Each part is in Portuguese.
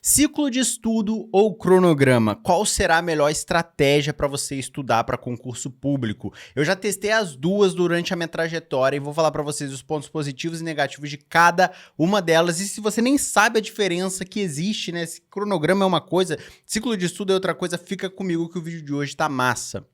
Ciclo de estudo ou cronograma? Qual será a melhor estratégia para você estudar para concurso público? Eu já testei as duas durante a minha trajetória e vou falar para vocês os pontos positivos e negativos de cada uma delas. E se você nem sabe a diferença que existe, né? Se cronograma é uma coisa, ciclo de estudo é outra coisa, fica comigo que o vídeo de hoje tá massa.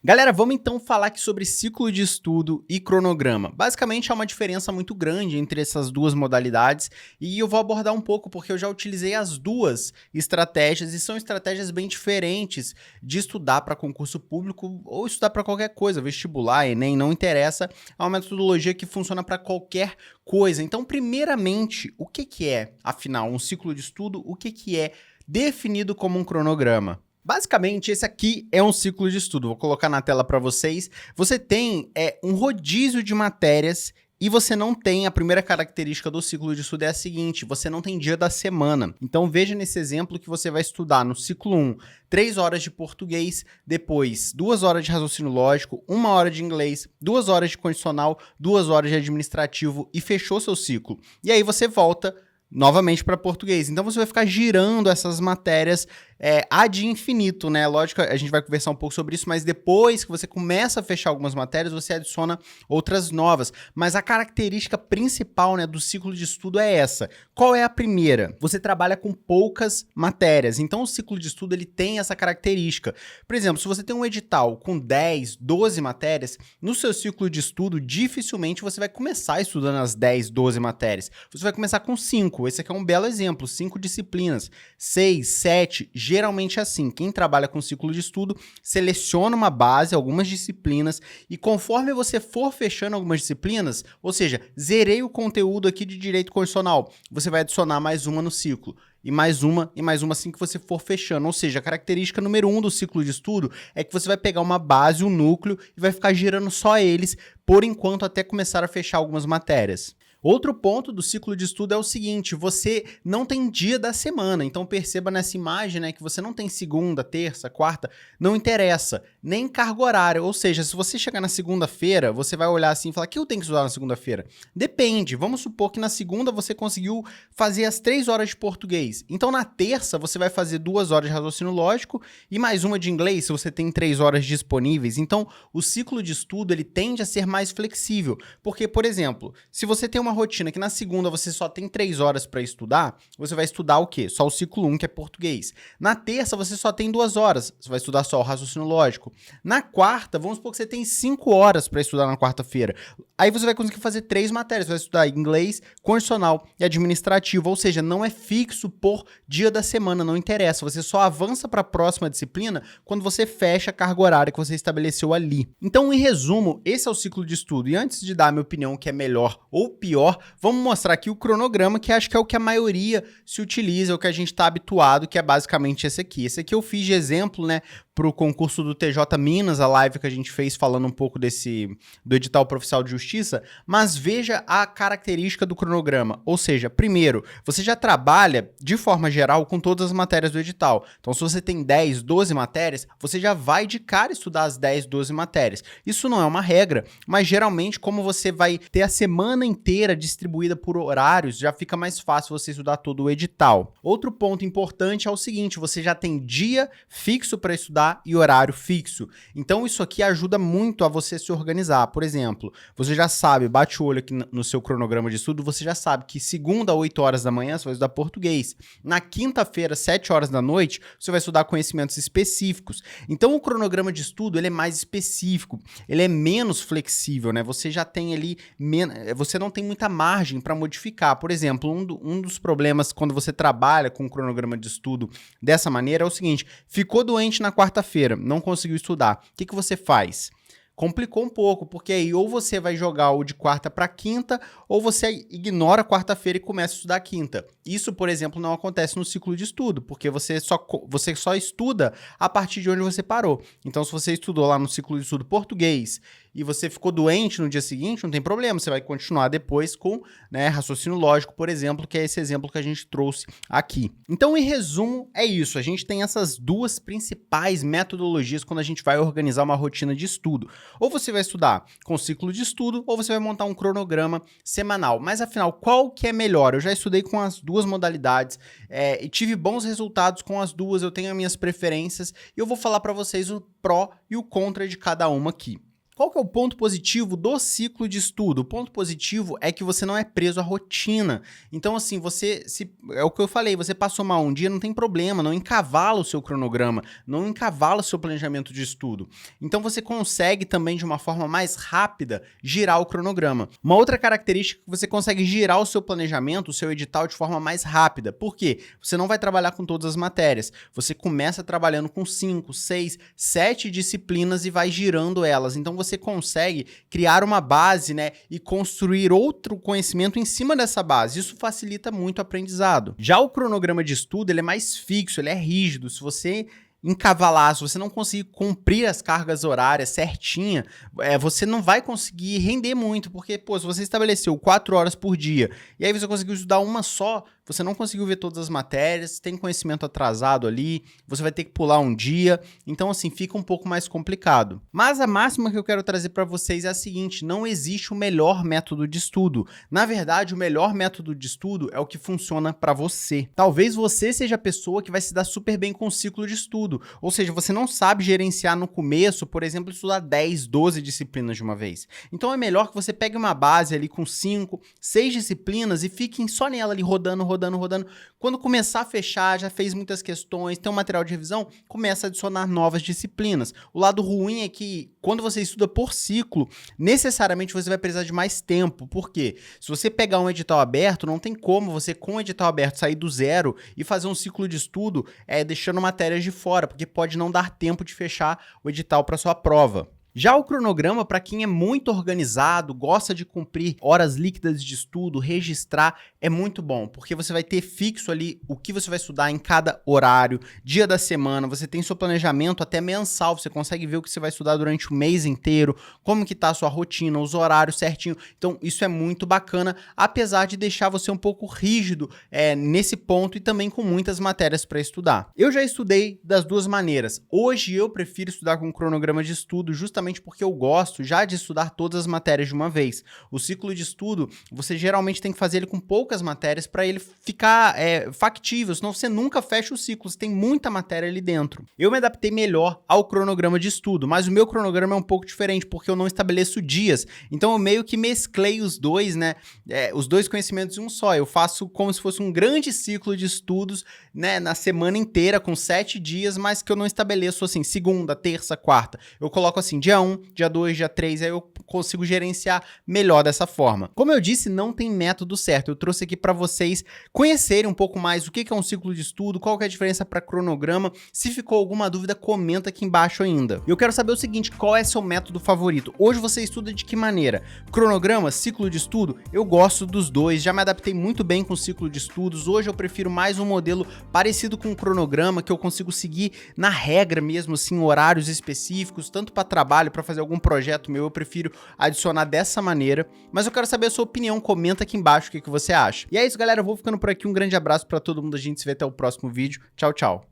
Galera, vamos então falar aqui sobre ciclo de estudo e cronograma. Basicamente, há uma diferença muito grande entre essas duas modalidades e eu vou abordar um pouco porque eu já utilizei as duas estratégias e são estratégias bem diferentes de estudar para concurso público ou estudar para qualquer coisa, vestibular, Enem, não interessa, é uma metodologia que funciona para qualquer coisa. Então, primeiramente, o que é, afinal, um ciclo de estudo? O que é definido como um cronograma? Basicamente, esse aqui é um ciclo de estudo. Vou colocar na tela para vocês. Você tem um rodízio de matérias e você não tem, a primeira característica do ciclo de estudo é a seguinte, você não tem dia da semana. Então veja nesse exemplo que você vai estudar no ciclo 1, 3 horas de português, depois 2 horas de raciocínio lógico, 1 hora de inglês, 2 horas de condicional, 2 horas de administrativo e fechou seu ciclo. E aí você volta novamente para português. Então você vai ficar girando essas matérias ad infinito, né? Lógico, a gente vai conversar um pouco sobre isso, mas depois que você começa a fechar algumas matérias, você adiciona outras novas. Mas a característica principal, né, do ciclo de estudo é essa. Qual é a primeira? Você trabalha com poucas matérias. Então o ciclo de estudo ele tem essa característica. Por exemplo, se você tem um edital com 10, 12 matérias, no seu ciclo de estudo, dificilmente você vai começar estudando as 10, 12 matérias. Você vai começar com 5. Esse aqui é um belo exemplo. 5 disciplinas. 6, 7, geralmente é assim, quem trabalha com ciclo de estudo seleciona uma base, algumas disciplinas, e conforme você for fechando algumas disciplinas, ou seja, zerei o conteúdo aqui de direito constitucional, você vai adicionar mais uma no ciclo, e mais uma assim que você for fechando. Ou seja, a característica número 1 do ciclo de estudo é que você vai pegar uma base, um núcleo, e vai ficar girando só eles, por enquanto, até começar a fechar algumas matérias. Outro ponto do ciclo de estudo é o seguinte, você não tem dia da semana, então perceba nessa imagem, né, que você não tem segunda, terça, quarta, não interessa, nem carga horária, ou seja, se você chegar na segunda-feira, você vai olhar assim e falar, o que eu tenho que estudar na segunda-feira? Depende, vamos supor que na segunda você conseguiu fazer as 3 horas de português, então na terça você vai fazer 2 horas de raciocínio lógico e mais uma de inglês, se você tem 3 horas disponíveis, então o ciclo de estudo ele tende a ser mais flexível, porque, por exemplo, se você tem uma rotina que na segunda você só tem 3 horas para estudar, você vai estudar o quê? Só o ciclo 1, que é português. Na terça, você só tem 2 horas, você vai estudar só o raciocínio lógico. Na quarta, vamos supor que você tem 5 horas para estudar na quarta-feira. Aí você vai conseguir fazer 3 matérias, você vai estudar inglês, constitucional e administrativo, ou seja, não é fixo por dia da semana, não interessa. Você só avança para a próxima disciplina quando você fecha a carga horária que você estabeleceu ali. Então, em resumo, esse é o ciclo de estudo. E antes de dar a minha opinião que é melhor ou pior, vamos mostrar aqui o cronograma, que acho que é o que a maioria se utiliza, o que a gente está habituado, que é basicamente esse aqui. Esse aqui eu fiz de exemplo, né, para o concurso do TJ Minas, a live que a gente fez falando um pouco do edital provincial de justiça, mas veja a característica do cronograma, ou seja, primeiro, você já trabalha de forma geral com todas as matérias do edital, então se você tem 10, 12 matérias, você já vai de cara estudar as 10, 12 matérias. Isso não é uma regra, mas geralmente como você vai ter a semana inteira distribuída por horários, já fica mais fácil você estudar todo o edital. Outro ponto importante é o seguinte, você já tem dia fixo para estudar e horário fixo. Então isso aqui ajuda muito a você se organizar. Por exemplo, você já sabe, bate o olho aqui no seu cronograma de estudo, você já sabe que segunda, 8 horas da manhã, você vai estudar português. Na quinta-feira, 7 horas da noite, você vai estudar conhecimentos específicos. Então o cronograma de estudo, ele é mais específico, ele é menos flexível, né? Você já tem ali, você não tem muita margem para modificar. Por exemplo, um dos problemas quando você trabalha com um cronograma de estudo dessa maneira é o seguinte, ficou doente na quarta-feira, não conseguiu estudar, o que você faz? Complicou um pouco, porque aí ou você vai jogar o de quarta para quinta, ou você ignora a quarta-feira e começa a estudar quinta. Isso, por exemplo, não acontece no ciclo de estudo, porque você só estuda a partir de onde você parou. Então, se você estudou lá no ciclo de estudo português e você ficou doente no dia seguinte, não tem problema, você vai continuar depois com, né, raciocínio lógico, por exemplo, que é esse exemplo que a gente trouxe aqui. Então, em resumo, é isso. A gente tem essas duas principais metodologias quando a gente vai organizar uma rotina de estudo. Ou você vai estudar com ciclo de estudo, ou você vai montar um cronograma semanal. Mas, afinal, qual que é melhor? Eu já estudei com as duas modalidades e tive bons resultados com as duas, eu tenho as minhas preferências e eu vou falar para vocês o pró e o contra de cada uma aqui. Qual que é o ponto positivo do ciclo de estudo? O ponto positivo é que você não é preso à rotina. Então, assim, é o que eu falei, você passou mal um dia, não tem problema, não encavala o seu cronograma, não encavala o seu planejamento de estudo. Então, você consegue também, de uma forma mais rápida, girar o cronograma. Uma outra característica é que você consegue girar o seu planejamento, o seu edital, de forma mais rápida. Por quê? Você não vai trabalhar com todas as matérias. Você começa trabalhando com 5, 6, 7 disciplinas e vai girando elas. Então, você consegue criar uma base, né, e construir outro conhecimento em cima dessa base. Isso facilita muito o aprendizado. Já o cronograma de estudo, ele é mais fixo, ele é rígido. Se você encavalar, se você não conseguir cumprir as cargas horárias certinha, você não vai conseguir render muito, porque, pô, se você estabeleceu 4 horas por dia, e aí você conseguiu estudar uma só, você não conseguiu ver todas as matérias, tem conhecimento atrasado ali, você vai ter que pular um dia, então assim, fica um pouco mais complicado. Mas a máxima que eu quero trazer para vocês é a seguinte: não existe o melhor método de estudo. Na verdade, o melhor método de estudo é o que funciona para você. Talvez você seja a pessoa que vai se dar super bem com o ciclo de estudo, ou seja, você não sabe gerenciar no começo, por exemplo, estudar 10, 12 disciplinas de uma vez. Então é melhor que você pegue uma base ali com 5, 6 disciplinas e fique só nela ali rodando. Quando começar a fechar, já fez muitas questões, tem um material de revisão, começa a adicionar novas disciplinas. O lado ruim é que quando você estuda por ciclo, necessariamente você vai precisar de mais tempo. Por quê? Se você pegar um edital aberto, não tem como você, com o edital aberto, sair do zero e fazer um ciclo de estudo deixando matérias de fora, porque pode não dar tempo de fechar o edital para sua prova. Já o cronograma, para quem é muito organizado, gosta de cumprir horas líquidas de estudo, registrar, é muito bom, porque você vai ter fixo ali o que você vai estudar em cada horário, dia da semana, você tem seu planejamento até mensal, você consegue ver o que você vai estudar durante o mês inteiro, como que tá a sua rotina, os horários certinho. Então isso é muito bacana, apesar de deixar você um pouco rígido nesse ponto e também com muitas matérias para estudar. Eu já estudei das duas maneiras. Hoje eu prefiro estudar com um cronograma de estudo, justamente porque eu gosto já de estudar todas as matérias de uma vez. O ciclo de estudo, você geralmente tem que fazer ele com poucas matérias para ele ficar factível, senão você nunca fecha o ciclo, você tem muita matéria ali dentro. Eu me adaptei melhor ao cronograma de estudo, mas o meu cronograma é um pouco diferente, porque eu não estabeleço dias, então eu meio que mesclei os dois, né, os dois conhecimentos em um só. Eu faço como se fosse um grande ciclo de estudos, né, na semana inteira, com 7 dias, mas que eu não estabeleço assim, segunda, terça, quarta. Eu coloco assim, dia 1, dia 2, dia 3, aí eu consigo gerenciar melhor dessa forma. Como eu disse, não tem método certo. Eu trouxe aqui para vocês conhecerem um pouco mais o que é um ciclo de estudo, qual que é a diferença para cronograma. Se ficou alguma dúvida, comenta aqui embaixo ainda. Eu quero saber o seguinte: qual é seu método favorito? Hoje você estuda de que maneira? Cronograma, ciclo de estudo? Eu gosto dos dois, já me adaptei muito bem com o ciclo de estudos. Hoje eu prefiro mais um modelo parecido com o cronograma, que eu consigo seguir na regra mesmo, assim, horários específicos, tanto para trabalho, para fazer algum projeto meu, eu prefiro adicionar dessa maneira. Mas eu quero saber a sua opinião, comenta aqui embaixo o que você acha. E é isso, galera, eu vou ficando por aqui, um grande abraço para todo mundo, a gente se vê até o próximo vídeo. Tchau, tchau.